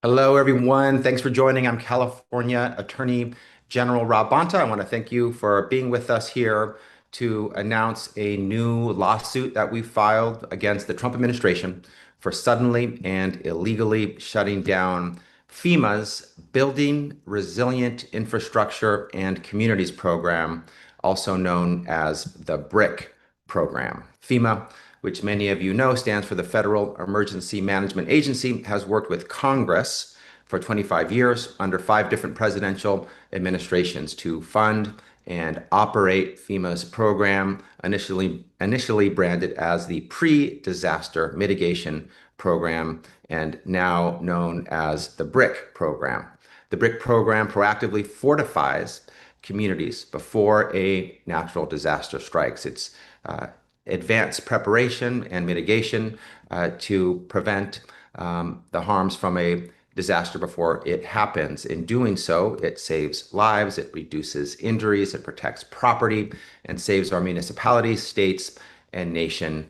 Hello, everyone. Thanks for joining. I'm California Attorney General Rob Bonta. I want to thank you for being with us here to announce a new lawsuit that we filed against the Trump administration for suddenly and illegally shutting down FEMA's Building Resilient Infrastructure and Communities program, also known as the BRIC program. FEMA, which many of you know stands for the Federal Emergency Management Agency, has worked with Congress for 25 years under 5 different presidential administrations to fund and operate FEMA's program, initially branded as the Pre-Disaster Mitigation Program and now known as the BRIC program. The BRIC program proactively fortifies communities before a natural disaster strikes. It's advanced preparation and mitigation to prevent the harms from a disaster before it happens. In doing so, it saves lives, it reduces injuries, it protects property, and saves our municipalities, states, and nation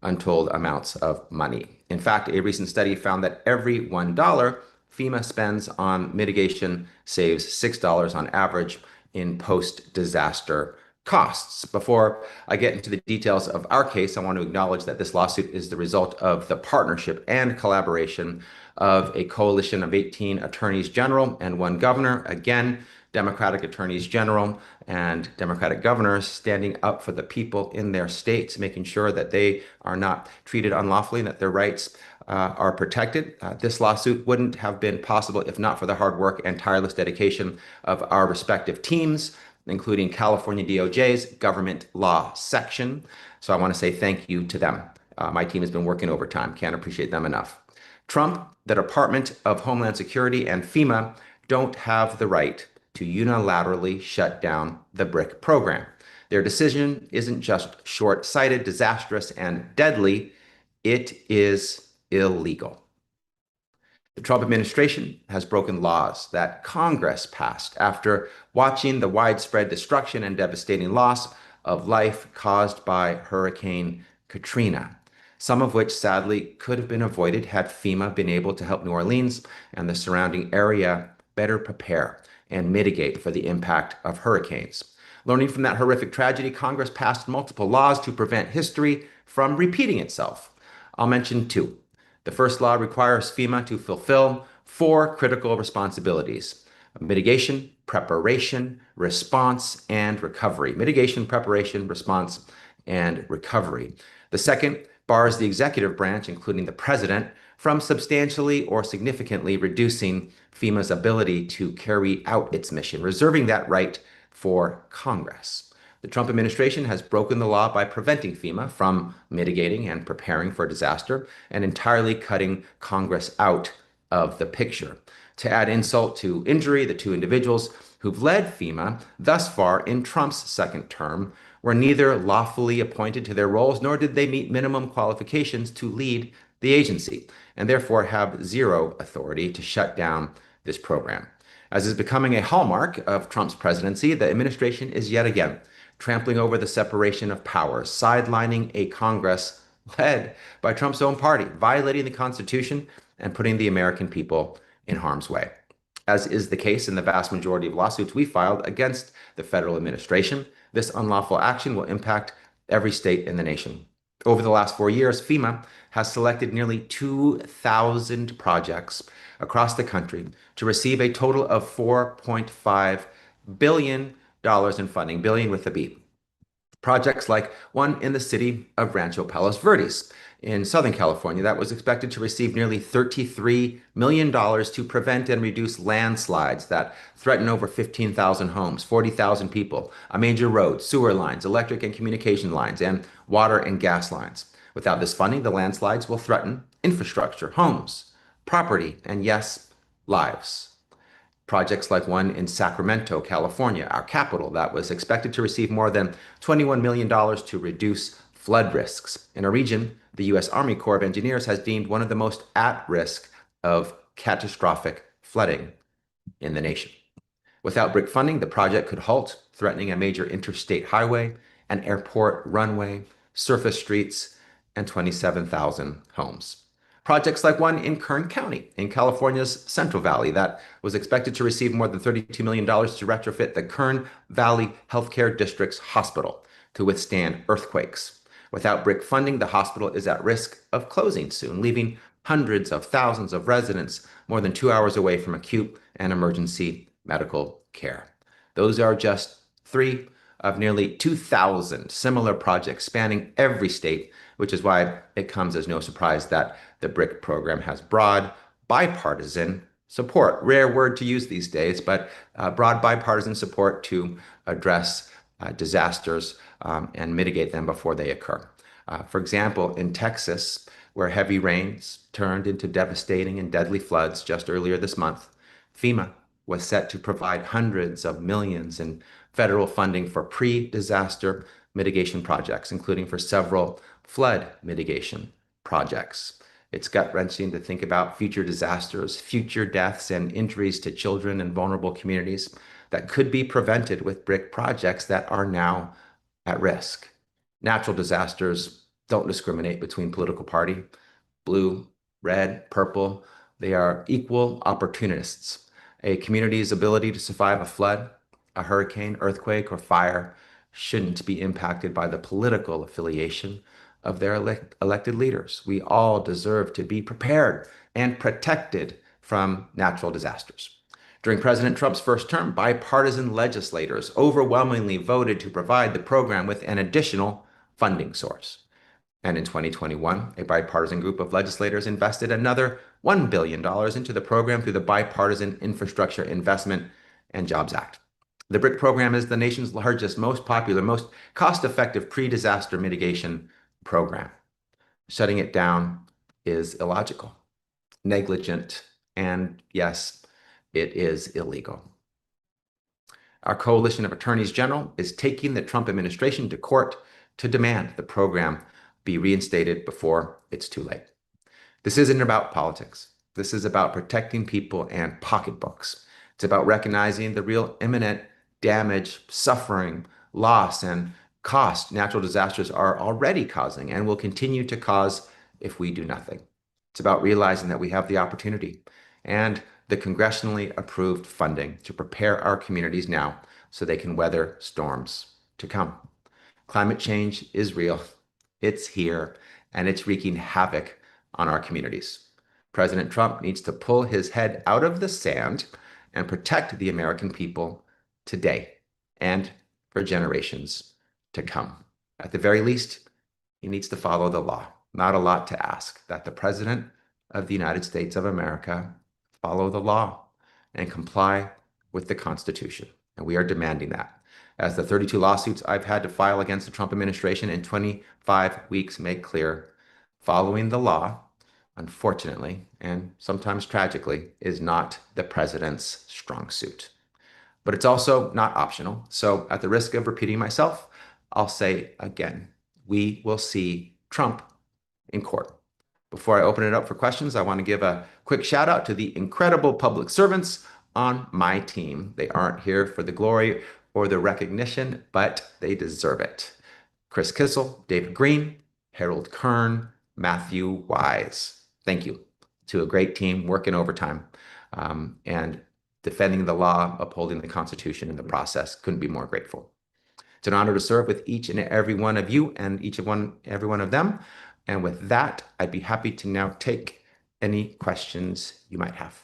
untold amounts of money. In fact, a recent study found that every $1 FEMA spends on mitigation saves $6 on average in post-disaster costs. Before I get into the details of our case, I want to acknowledge that this lawsuit is the result of the partnership and collaboration of a coalition of 18 attorneys general and 1 governor. Again, Democratic attorneys general and Democratic governors standing up for the people in their states, making sure that they are not treated unlawfully and that their rights are protected. This lawsuit wouldn't have been possible if not for the hard work and tireless dedication of our respective teams, including California DOJ's Government Law Section. So I want to say thank you to them. My team has been working overtime. Can't appreciate them enough. Trump, the Department of Homeland Security, and FEMA don't have the right to unilaterally shut down the BRIC program. Their decision isn't just short-sighted, disastrous, and deadly. It is illegal. The Trump administration has broken laws that Congress passed after watching the widespread destruction and devastating loss of life caused by Hurricane Katrina, some of which sadly could have been avoided had FEMA been able to help New Orleans and the surrounding area better prepare and mitigate for the impact of hurricanes. Learning from that horrific tragedy, Congress passed multiple laws to prevent history from repeating itself. I'll mention 2. The first law requires FEMA to fulfill 4 critical responsibilities: mitigation, preparation, response, and recovery. Mitigation, preparation, response, and recovery. The second bars the executive branch, including the president, from substantially or significantly reducing FEMA's ability to carry out its mission, reserving that right for Congress. The Trump administration has broken the law by preventing FEMA from mitigating and preparing for disaster and entirely cutting Congress out of the picture. To add insult to injury, the 2 individuals who've led FEMA thus far in Trump's second term were neither lawfully appointed to their roles nor did they meet minimum qualifications to lead the agency, and therefore have zero authority to shut down this program. As is becoming a hallmark of Trump's presidency, the administration is yet again trampling over the separation of powers, sidelining a Congress led by Trump's own party, violating the Constitution, and putting the American people in harm's way. As is the case in the vast majority of lawsuits we filed against the federal administration, this unlawful action will impact every state in the nation. Over the last 4 years, FEMA has selected nearly 2,000 projects across the country to receive a total of $4.5 billion in funding, billion with a B. Projects like one in the city of Rancho Palos Verdes in Southern California that was expected to receive nearly $33 million to prevent and reduce landslides that threaten over 15,000 homes, 40,000 people, a major road, sewer lines, electric and communication lines, and water and gas lines. Without this funding, the landslides will threaten infrastructure, homes, property, and yes, lives. Projects like one in Sacramento, California, our capital, that was expected to receive more than $21 million to reduce flood risks in a region the U.S. Army Corps of Engineers has deemed one of the most at risk of catastrophic flooding in the nation. Without BRIC funding, the project could halt, threatening a major interstate highway, an airport runway, surface streets, and 27,000 homes. Projects like one in Kern County in California's Central Valley that was expected to receive more than $32 million to retrofit the Kern Valley Healthcare District's hospital to withstand earthquakes. Without BRIC funding, the hospital is at risk of closing soon, leaving hundreds of thousands of residents more than 2 hours away from acute and emergency medical care. Those are just three of nearly 2,000 similar projects spanning every state, which is why it comes as no surprise that the BRIC program has broad bipartisan support. Rare word to use these days, but broad bipartisan support to address disasters and mitigate them before they occur. For example, in Texas, where heavy rains turned into devastating and deadly floods just earlier this month, FEMA was set to provide hundreds of millions in federal funding for pre-disaster mitigation projects, including for several flood mitigation projects. It's gut-wrenching to think about future disasters, future deaths, and injuries to children and vulnerable communities that could be prevented with BRIC projects that are now at risk. Natural disasters don't discriminate between political party, blue, red, purple. They are equal opportunists. A community's ability to survive a flood, a hurricane, earthquake, or fire shouldn't be impacted by the political affiliation of their elected leaders. We all deserve to be prepared and protected from natural disasters. During President Trump's first term, bipartisan legislators overwhelmingly voted to provide the program with an additional funding source. And in 2021, a bipartisan group of legislators invested another $1 billion into the program through the Bipartisan Infrastructure Investment and Jobs Act. The BRIC program is the nation's largest, most popular, most cost-effective pre-disaster mitigation program. Shutting it down is illogical, negligent, and yes, it is illegal. Our coalition of attorneys general is taking the Trump administration to court to demand the program be reinstated before it's too late. This isn't about politics. This is about protecting people and pocketbooks. It's about recognizing the real imminent damage, suffering, loss, and cost natural disasters are already causing and will continue to cause if we do nothing. It's about realizing that we have the opportunity and the congressionally approved funding to prepare our communities now so they can weather storms to come. Climate change is real, it's here, and it's wreaking havoc on our communities. President Trump needs to pull his head out of the sand and protect the American people today and for generations to come. At the very least, he needs to follow the law. Not a lot to ask that the President of the United States of America follow the law and comply with the Constitution. And we are demanding that. As the 32 lawsuits I've had to file against the Trump administration in 25 weeks make clear, following the law, unfortunately, and sometimes tragically, is not the president's strong suit. But it's also not optional. So at the risk of repeating myself, I'll say again, we will see Trump in court. Before I open it up for questions, I want to give a quick shout out to the incredible public servants on my team. They aren't here for the glory or the recognition, but they deserve it. Chris Kissel, David Green, Harold Kern, Matthew Wise. Thank you to a great team working overtime and defending the law, upholding the Constitution in the process. Couldn't be more grateful. It's an honor to serve with each and every one of you and every one of them. And with that, I'd be happy to now take any questions you might have.